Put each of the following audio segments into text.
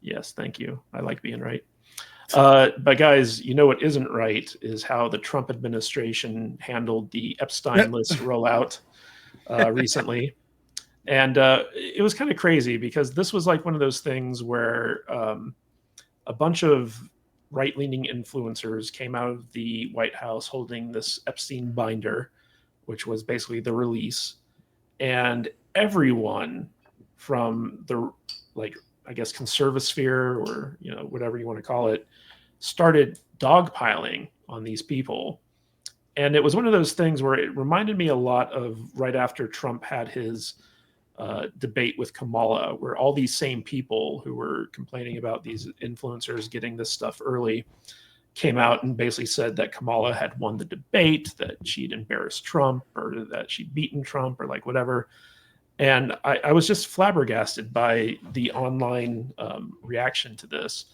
Yes, thank you. I like being right. But guys, what isn't right is how the Trump administration handled the Epstein List rollout recently. And it was kind of crazy because this was like one of those things where a bunch of right leaning influencers came out of the White House holding this Epstein Binder, which was basically the release. And everyone from the, like, I guess, conservasphere or, whatever you want to call it, started dogpiling on these people. And it was one of those things where it reminded me a lot of right after Trump had his debate with Kamala, where all these same people who were complaining about these influencers getting this stuff early came out and basically said that Kamala had won the debate, that she'd embarrassed Trump, or that she'd beaten Trump, or like whatever. And I was just flabbergasted by the online reaction to this.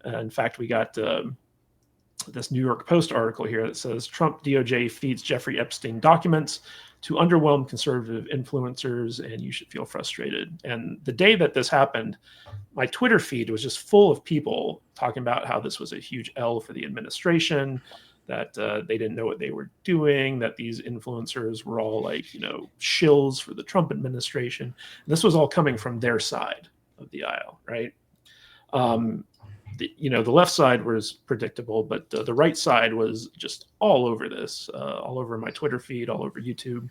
In fact, we got this New York Post article here that says Trump DOJ feeds Jeffrey Epstein documents to underwhelm conservative influencers, and you should feel frustrated. And the day that this happened, my Twitter feed was just full of people talking about how this was a huge L for the administration, that they didn't know what they were doing, that these influencers were all like, shills for the Trump administration. And this was all coming from their side of the aisle, right? The left side was predictable, but the right side was just all over this, all over my Twitter feed, all over YouTube.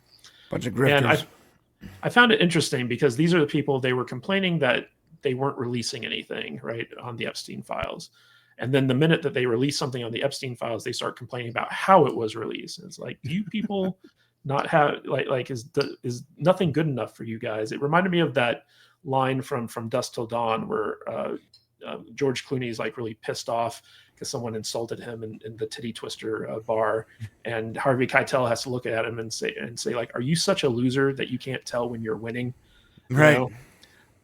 Bunch of grifters. And I found it interesting because these are the people, they were complaining that they weren't releasing anything, right, on the Epstein files. And then the minute that they release something on the Epstein files, they start complaining about how it was released. And it's like, do you people not have is nothing good enough for you guys? It reminded me of that line from Dusk Till Dawn where George Clooney is like really pissed off because someone insulted him in the titty twister bar, and Harvey Keitel has to look at him and say like, are you such a loser that you can't tell when you're winning? Right.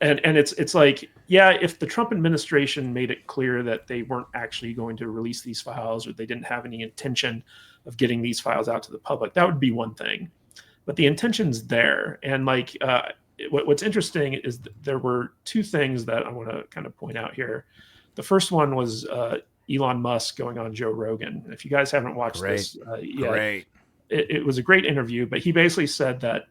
And it's like, yeah, if the Trump administration made it clear that they weren't actually going to release these files, or they didn't have any intention of getting these files out to the public, that would be one thing. But the intention's there. And like, what's interesting is there were two things that I want to kind of point out here. The first one was Elon Musk going on Joe Rogan. If you guys haven't watched this yet, it was a great interview, but he basically said that,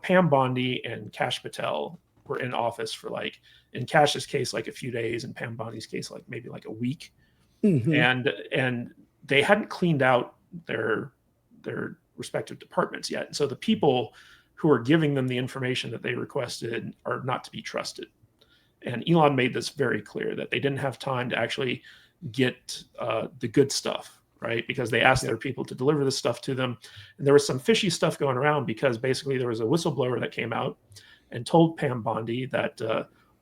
Pam Bondi and Kash Patel were in office for, like, in Kash's case, like a few days, and Pam Bondi's case, like maybe like a week. Mm-hmm. And they hadn't cleaned out their respective departments yet. And so the people who are giving them the information that they requested are not to be trusted. And Elon made this very clear, that they didn't have time to actually get the good stuff, right? Because they asked their people to deliver this stuff to them. And there was some fishy stuff going around because basically there was a whistleblower that came out and told Pam Bondi that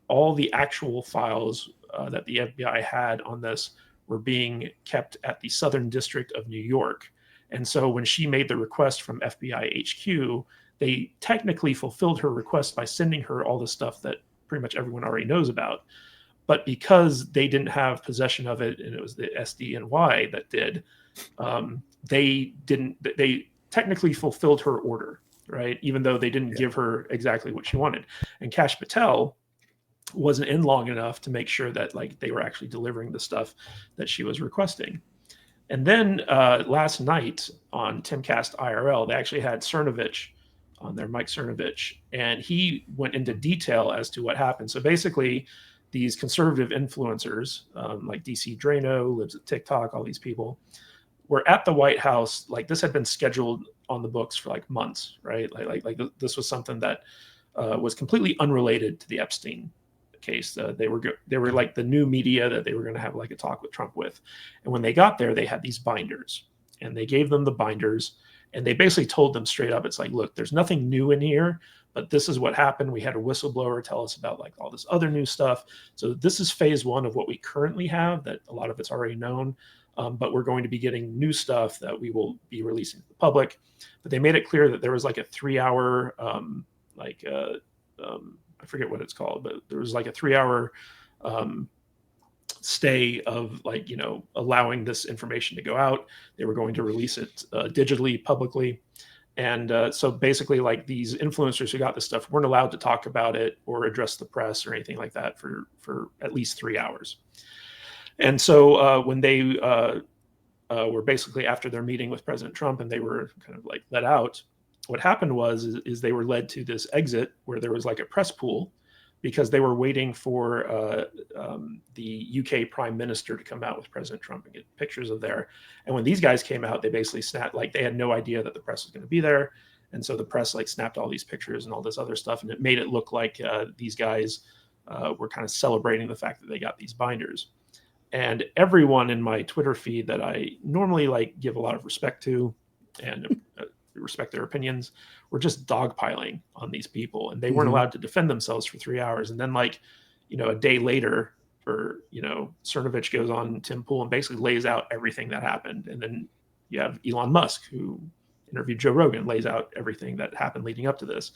all the actual files that the FBI had on this were being kept at the Southern District of New York. And so when she made the request from FBI HQ, they technically fulfilled her request by sending her all the stuff that pretty much everyone already knows about. But because they didn't have possession of it, and it was the SDNY that did, they technically fulfilled her order, right? Even though they didn't give her exactly what she wanted. And Kash Patel wasn't in long enough to make sure that, like, they were actually delivering the stuff that she was requesting. And then last night on Timcast IRL, they actually had Cernovich on there, Mike Cernovich, and he went into detail as to what happened. So basically, these conservative influencers, like DC Drano, lives at TikTok, all these people, were at the White House. Like, this had been scheduled on the books for like months, right? Like this was something that was completely unrelated to the Epstein case. They were like the new media that they were going to have like a talk with Trump with. And when they got there, they had these binders, and they gave them the binders, and they basically told them straight up, it's like, look, there's nothing new in here, but this is what happened. We had a whistleblower tell us about like all this other new stuff. So this is phase one of what we currently have, that a lot of it's already known. But we're going to be getting new stuff that we will be releasing to the public. But they made it clear that there was like a 3-hour, I forget what it's called, but there was like a 3-hour stay of, like, allowing this information to go out. They were going to release it digitally, publicly. And so basically, like, these influencers who got this stuff weren't allowed to talk about it or address the press or anything like that for at least 3 hours. And so when they were basically, after their meeting with President Trump, and they were kind of like let out, what happened is they were led to this exit where there was like a press pool, because they were waiting for the UK Prime Minister to come out with President Trump and get pictures of there. And when these guys came out, they basically snapped, like, they had no idea that the press was going to be there. And so the press like snapped all these pictures and all this other stuff, and it made it look like these guys were kind of celebrating the fact that they got these binders. And everyone in my Twitter feed that I normally like give a lot of respect to and respect their opinions were just dogpiling on these people, and they weren't allowed to defend themselves for 3 hours. And then, like, a day later, or Cernovich goes on Tim Pool and basically lays out everything that happened. And then you have Elon Musk, who interviewed Joe Rogan, lays out everything that happened leading up to this.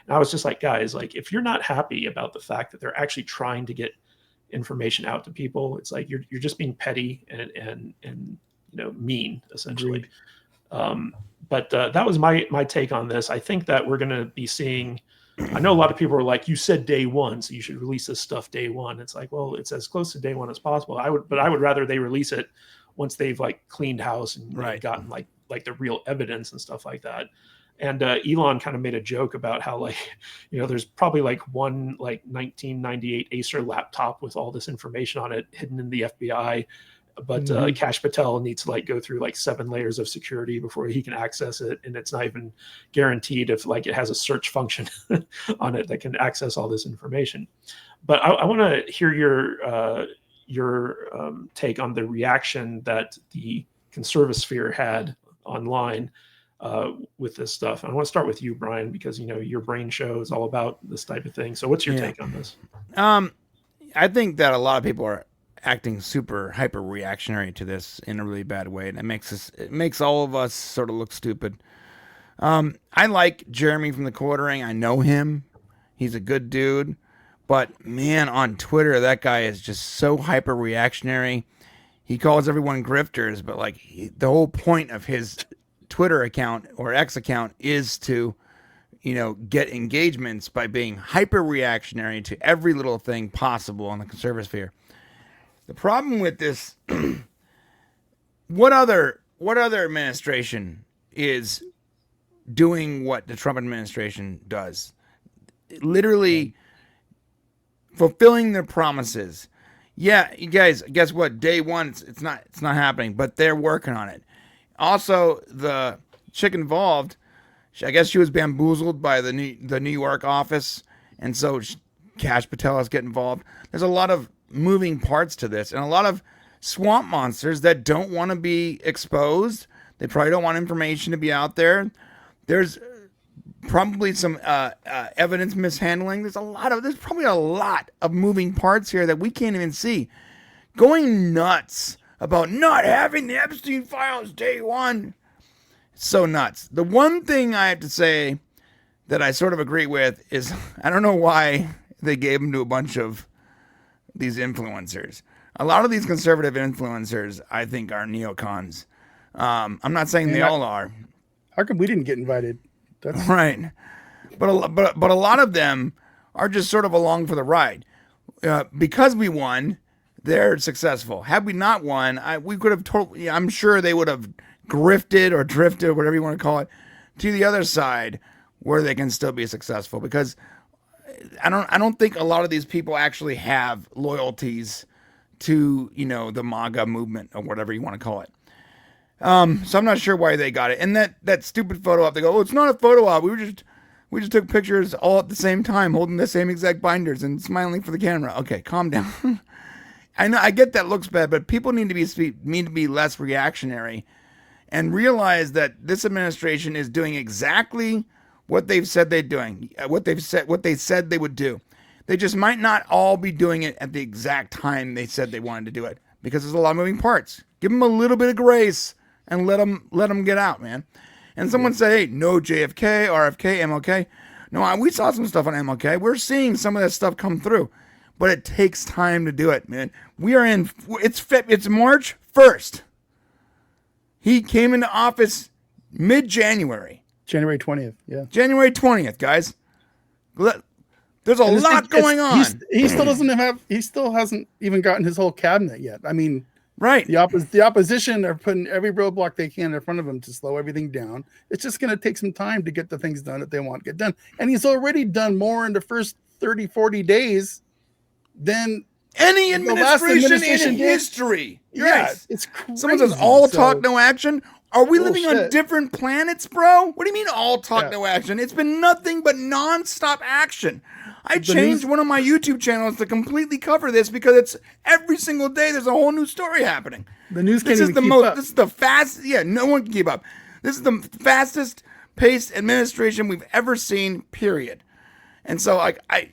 And I was just like, guys, like, if you're not happy about the fact that they're actually trying to get information out to people, it's like you're just being petty and mean, essentially. But that was my take on this. I think that we're going to be seeing, I know a lot of people are like, you said day one, so you should release this stuff day one. It's like, well, it's as close to day one as possible. I would rather they release it once they've like cleaned house and gotten like the real evidence and stuff like that. And Elon kind of made a joke about how, like, there's probably like one like 1998 Acer laptop with all this information on it hidden in the FBI. But Kash Patel needs to like go through like 7 layers of security before he can access it, and it's not even guaranteed if like it has a search function on it that can access all this information. But I want to hear your take on the reaction that the conservasphere had online with this stuff. And I want to start with you, Brian, because your brain show is all about this type of thing. So what's your take on this? I think that a lot of people are acting super hyper reactionary to this in a really bad way, and it makes all of us sort of look stupid. I like Jeremy from the Quartering. I know him. He's a good dude. But man, on Twitter, that guy is just so hyper reactionary. He calls everyone grifters, but like the whole point of his Twitter account or X account is to, get engagements by being hyper reactionary to every little thing possible on the conservasphere. The problem with this, what other administration is doing what the Trump administration does? Literally fulfilling their promises. Yeah, you guys, guess what? Day one, it's not happening, but they're working on it. Also, the chick involved, I guess she was bamboozled by the New York office, and so Kash Patel has to get involved. There's a lot of moving parts to this, and a lot of swamp monsters that don't want to be exposed. They probably don't want information to be out there. There's probably some evidence mishandling. There's probably a lot of moving parts here that we can't even see. Going nuts about not having the Epstein files day one. It's so nuts. The one thing I have to say that I sort of agree with is, I don't know why they gave them to a bunch of these influencers. A lot of these conservative influencers, I think, are neocons. I'm not saying they all are. How come we didn't get invited? That's right. But a lot of them are just sort of along for the ride. Because we won, they're successful. Had we not won, we could have totally. I'm sure they would have grifted or drifted, whatever you want to call it, to the other side where they can still be successful. Because I don't think a lot of these people actually have loyalties to the MAGA movement or whatever you want to call it. So I'm not sure why they got it. And that stupid photo op, they go, oh, it's not a photo op. We just took pictures all at the same time, holding the same exact binders and smiling for the camera. Okay, calm down. I know, I get that looks bad, but people need to be less reactionary and realize that this administration is doing exactly what they've said they're doing, what they said they would do. They just might not all be doing it at the exact time they said they wanted to do it, because there's a lot of moving parts. Give them a little bit of grace and let them get out, man. And someone said, hey, no JFK, RFK, MLK. No, we saw some stuff on MLK. We're seeing some of that stuff come through, but it takes time to do it, man. It's March 1st. He came into office mid-January. January 20th. Yeah. January 20th, guys. There's a lot going on. He still doesn't have. He still hasn't even gotten his whole cabinet yet. I mean, right. The opposition are putting every roadblock they can in front of him to slow everything down. It's just going to take some time to get the things done that they want to get done. And he's already done more in the first 30, 40 days than any administration in history. Yes, it's crazy. Someone says all talk, no action. Are we living on different planets, bro? What do you mean all talk, no action? It's been nothing but nonstop action. I changed one of my YouTube channels to completely cover this because it's every single day there's a whole new story happening. The news can't even keep up. This is the fastest. Yeah, no one can keep up. This is the fastest paced administration we've ever seen. Period. And so, like, I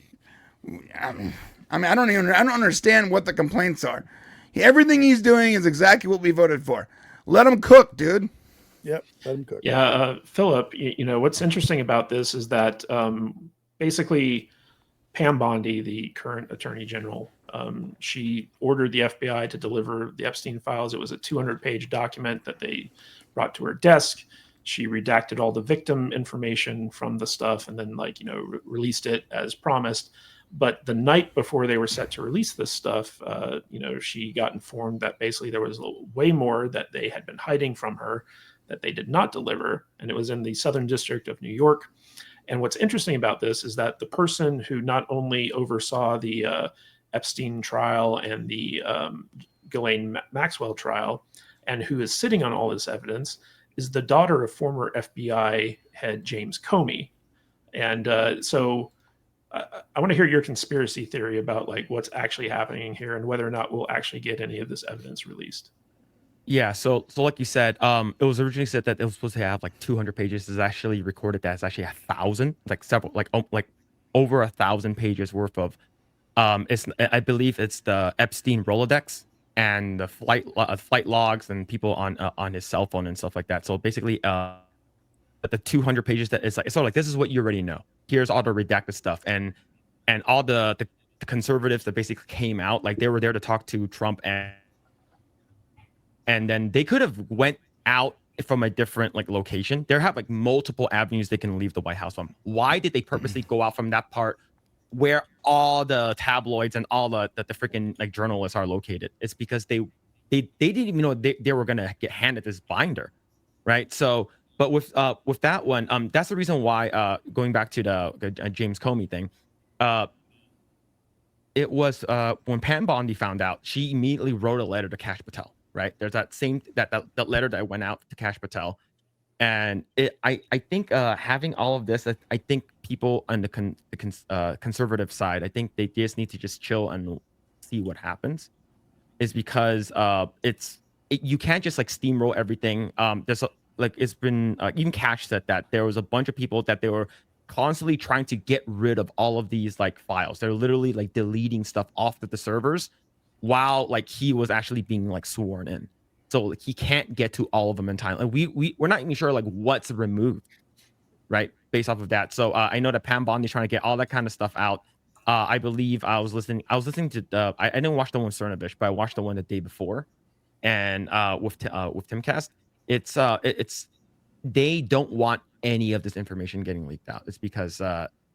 mean, I don't understand what the complaints are. Everything he's doing is exactly what we voted for. Let him cook, dude. Yep, let him cook. Yeah, Philip, you know, what's interesting about this is that basically Pam Bondi, the current attorney general, she ordered the FBI to deliver the Epstein files. It was a 200-page document that they brought to her desk. She redacted all the victim information from the stuff and then, like, you know, released it as promised. But the night before they were set to release this stuff, you know, she got informed that basically there was way more that they had been hiding from her that they did not deliver. And it was in the Southern District of New York. And what's interesting about this is that the person who not only oversaw the Epstein trial and the Ghislaine Maxwell trial, and who is sitting on all this evidence, is the daughter of former FBI head James Comey. And so I want to hear your conspiracy theory about, like, what's actually happening here and whether or not we'll actually get any of this evidence released. Yeah, so like you said, it was originally said that it was supposed to have like 200 pages. It's actually recorded that it's actually 1,000, like several, like over 1,000 pages worth of. I believe it's the Epstein Rolodex and the flight logs and people on his cell phone and stuff like that. So basically, the 200 pages that is like, it's sort of like, this is what you already know. Here's all the redacted stuff and all the conservatives that basically came out, like they were there to talk to Trump and then they could have went out from a different like location. They have like multiple avenues they can leave the White House from. Why did they purposely go out from that part where all the tabloids and all the freaking like journalists are located? It's because they didn't even know they were gonna get handed this binder, right? So, but with that one, that's the reason why going back to the James Comey thing, it was when Pam Bondi found out, she immediately wrote a letter to Kash Patel. Right, there's that same that letter that went out to Kash Patel, and I think having all of this, I think people on the conservative side, I think they just need to just chill and see what happens, is because you can't just like steamroll everything. There's like it's been even Kash said that there was a bunch of people that they were constantly trying to get rid of all of these like files. They're literally like deleting stuff off of the servers, while like he was actually being like sworn in, so like, he can't get to all of them in time. And we're not even sure like what's removed, right, based off of that. So I know that Pam Bondi trying to get all that kind of stuff out. I believe I was listening to I didn't watch the one with Cernovich, but I watched the one the day before, and with Timcast. It's they don't want any of this information getting leaked out. It's because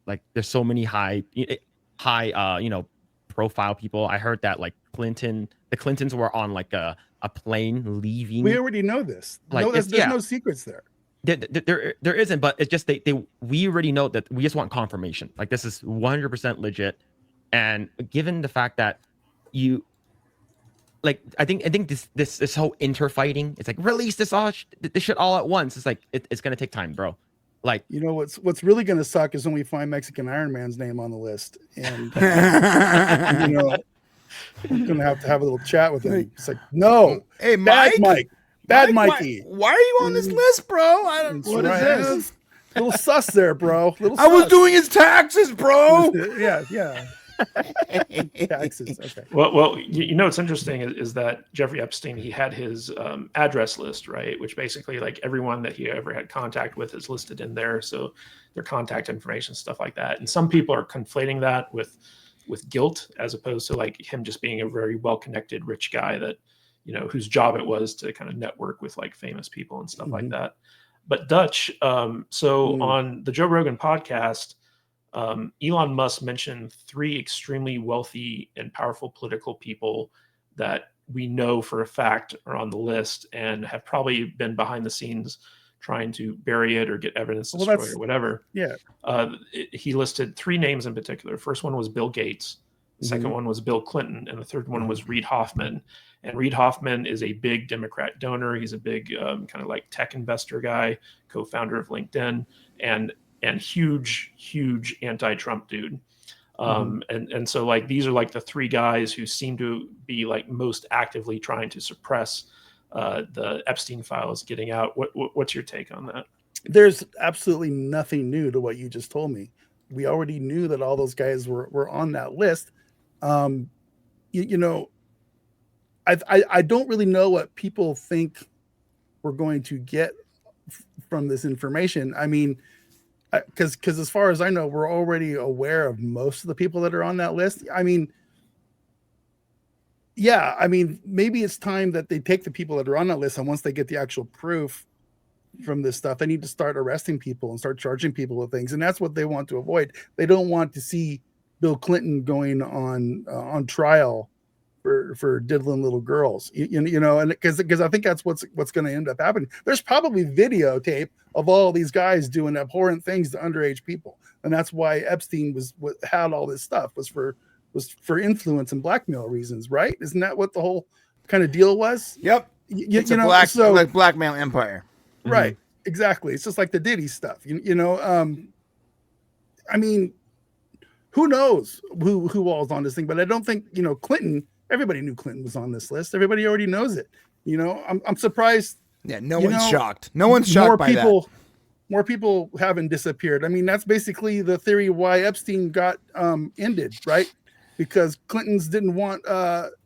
like there's so many high you know, profile people. I heard that like the Clintons were on like a plane leaving. We already know this. Like, no, there's no secrets there. There isn't, but it's just we already know that. We just want confirmation. Like this is 100% legit. And given the fact that you like, I think this whole interfighting, it's like release this shit all at once. It's like it's gonna take time, bro. Like, you know what's really gonna suck is when we find Mexican Iron Man's name on the list, and you know, we're gonna have to have a little chat with him. It's like, no, hey, bad Mikey. Why are you on this list, bro? What is this? Little sus there, bro. I was doing his taxes, bro. Yeah. Taxes. Okay. Well, you know what's interesting is that Jeffrey Epstein, he had his address list, right? Which basically like everyone that he ever had contact with is listed in there. So their contact information, stuff like that. And some people are conflating that with guilt, as opposed to like him just being a very well-connected rich guy that, you know, whose job it was to kind of network with like famous people and stuff like that. But Dutch, so on the Joe Rogan podcast, Elon Musk mentioned 3 extremely wealthy and powerful political people that we know for a fact are on the list and have probably been behind the scenes trying to bury it or get evidence destroyed or whatever. Yeah. He listed 3 names in particular. First one was Bill Gates. The second one was Bill Clinton. And the third one was Reid Hoffman. And Reid Hoffman is a big Democrat donor. He's a big kind of like tech investor guy, co-founder of LinkedIn, and huge anti-Trump dude. And so like these are like the 3 guys who seem to be like most actively trying to suppress the Epstein files getting out. What's your take on that? There's absolutely nothing new to what you just told me. We already knew that all those guys were on that list. You know, I don't really know what people think we're going to get from this information. I mean, because as far as I know, we're already aware of most of the people that are on that list. I mean, yeah, I mean, maybe it's time that they take the people that are on that list, and once they get the actual proof from this stuff, they need to start arresting people and start charging people with things, and that's what they want to avoid. They don't want to see Bill Clinton going on trial for diddling little girls, you know, and because I think that's what's going to end up happening. There's probably videotape of all these guys doing abhorrent things to underage people, and that's why Epstein had all this stuff was for influence and blackmail reasons, right? Isn't that what the whole kind of deal was? Yep. It's a blackmail empire. Right. Exactly. It's just like the Diddy stuff, you know. I mean, who knows who all's on this thing? But I don't think, you know, Clinton. Everybody knew Clinton was on this list. Everybody already knows it. You know, I'm surprised. Yeah, no one's shocked. No one's shocked by that. More people haven't disappeared. I mean, that's basically the theory why Epstein got ended, right? Because Clintons didn't want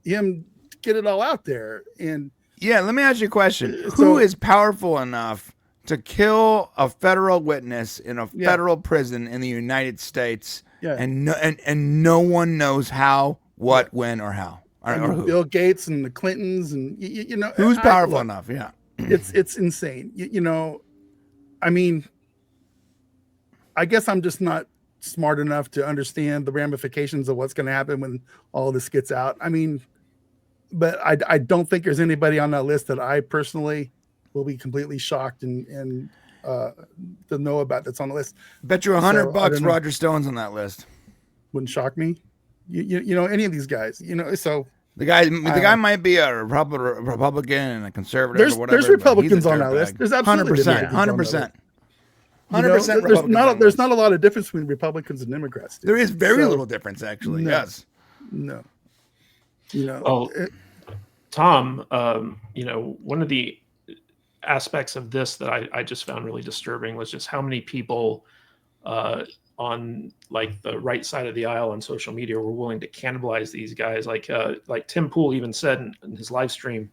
him to get it all out there. And yeah, let me ask you a question. Who is powerful enough to kill a federal witness in a federal prison in the United States? Yeah. And no one knows how, what, when, or how. Or who. Bill Gates and the Clintons, and you know, who's powerful enough? Yeah, it's insane. You know, I mean, I guess I'm just not smart enough to understand the ramifications of what's going to happen when all this gets out. I mean, but I don't think there's anybody on that list that I personally will be completely shocked and to know about that's on the list. Bet you $100 Roger Stone's on that list. Wouldn't shock me. You know, any of these guys, you know, so the guy might be a Republican and a conservative or whatever. There's Republicans on that list. There's absolutely 100%. There's not a lot of difference between Republicans and Democrats. There is very little difference, actually. Yes. No. You know. Tom, you know, one of the aspects of this that I just found really disturbing was just how many people on like the right side of the aisle on social media were willing to cannibalize these guys. Like Tim Pool even said in his live stream,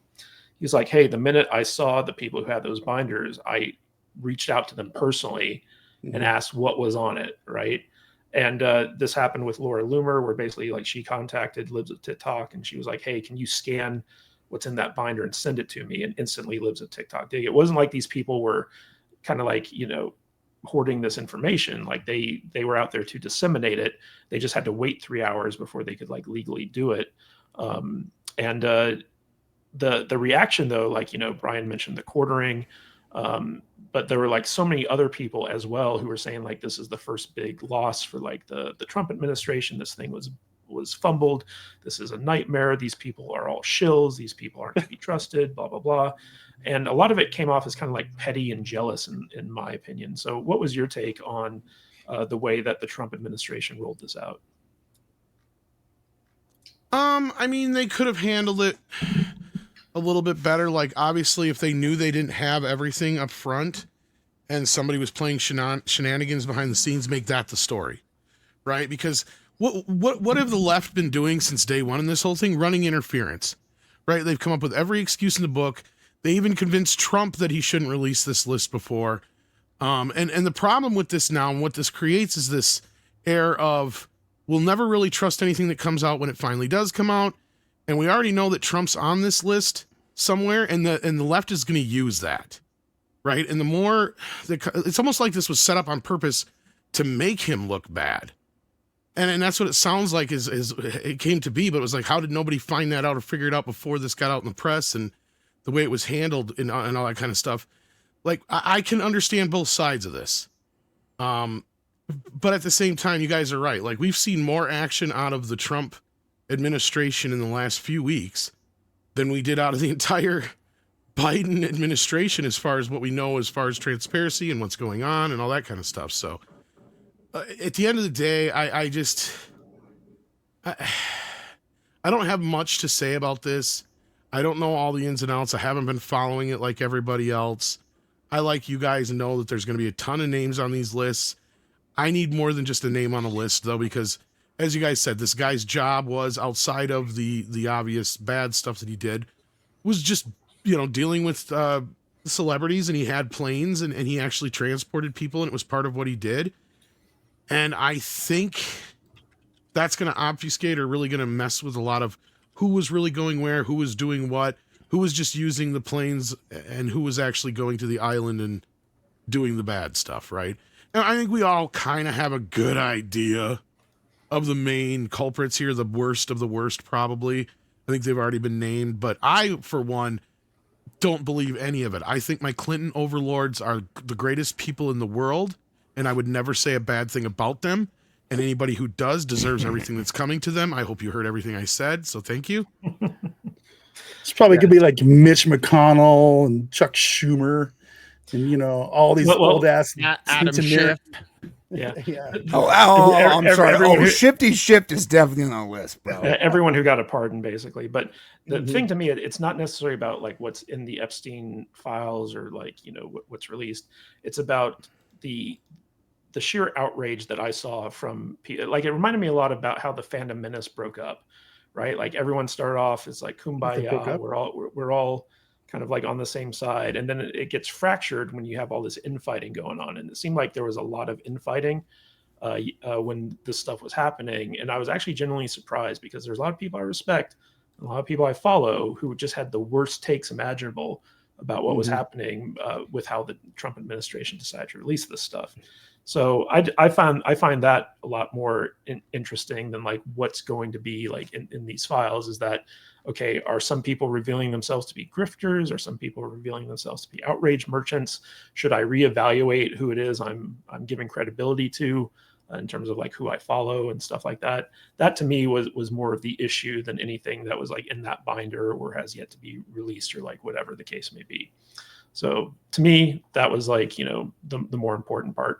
he's like, hey, the minute I saw the people who had those binders, I reached out to them personally and asked what was on it, right? And this happened with Laura Loomer, where basically like she contacted Libs of TikTok and she was like, hey, can you scan what's in that binder and send it to me? And instantly Libs of TikTok did. It wasn't like these people were kind of like, you know, hoarding this information. Like they were out there to disseminate it. They just had to wait 3 hours before they could like legally do it. And the reaction though, like, you know, Brian mentioned the quartering, but there were like so many other people as well who were saying like this is the first big loss for like the Trump administration. This thing was fumbled. This is a nightmare. These people are all shills. These people aren't to be trusted, blah, blah, blah. And a lot of it came off as kind of like petty and jealous in my opinion. So what was your take on the way that the Trump administration rolled this out? I mean, they could have handled it a little bit better. Like, obviously, if they knew they didn't have everything up front and somebody was playing shenanigans behind the scenes, make that the story, right? Because what have the left been doing since day one in this whole thing? Running interference, right? They've come up with every excuse in the book. They even convinced Trump that he shouldn't release this list before. And the problem with this now and what this creates is this air of we'll never really trust anything that comes out when it finally does come out. And we already know that Trump's on this list somewhere, and the left is going to use that. right? And the more, it's almost like this was set up on purpose to make him look bad. And that's what it sounds like is it came to be, but it was like, how did nobody find that out or figure it out before this got out in the press and the way it was handled and all that kind of stuff? Like, I can understand both sides of this. But at the same time, you guys are right. Like, we've seen more action out of the Trump administration in the last few weeks than we did out of the entire Biden administration, as far as what we know, as far as transparency and what's going on and all that kind of stuff. So at the end of the day, I don't have much to say about this. I don't know all the ins and outs. I haven't been following it like everybody else. I, like you guys, know that there's going to be a ton of names on these lists. I need more than just a name on a list, though, because as you guys said, this guy's job was, outside of the obvious bad stuff that he did, was just, dealing with celebrities, and he had planes and he actually transported people, and it was part of what he did. And I think that's going to obfuscate or really going to mess with a lot of who was really going where, who was doing what, who was just using the planes, and who was actually going to the island and doing the bad stuff, right? And I think we all kind of have a good idea of the main culprits here, the worst of the worst, probably. I think they've already been named, but I, for one, don't believe any of it. I think my Clinton overlords are the greatest people in the world, and I would never say a bad thing about them. And anybody who does deserves everything that's coming to them. I hope you heard everything I said, so thank you. It's probably could be like Mitch McConnell and Chuck Schumer and all these old ass Adam Schiff. Yeah. Yeah. I'm sorry. everyone who- Shifty Shift is definitely on the list, bro. Everyone who got a pardon, basically. But the thing to me, it's not necessarily about like what's in the Epstein files or like what's released. It's about the sheer outrage that I saw from like, it reminded me a lot about how the Phantom Menace broke up, right? Like, everyone started off as like kumbaya, we're all kind of like on the same side, and then it gets fractured when you have all this infighting going on. And it seemed like there was a lot of infighting when this stuff was happening. And I was actually genuinely surprised, because there's a lot of people I respect, a lot of people I follow, who just had the worst takes imaginable about what was happening with how the Trump administration decided to release this stuff. So I find that a lot more interesting than like what's going to be like in these files. Is that, okay, are some people revealing themselves to be grifters? Are some people revealing themselves to be outrage merchants? Should I reevaluate who it is I'm giving credibility to in terms of like who I follow and stuff like that? That to me was more of the issue than anything that was like in that binder or has yet to be released, or like whatever the case may be. So to me, that was like, the more important part.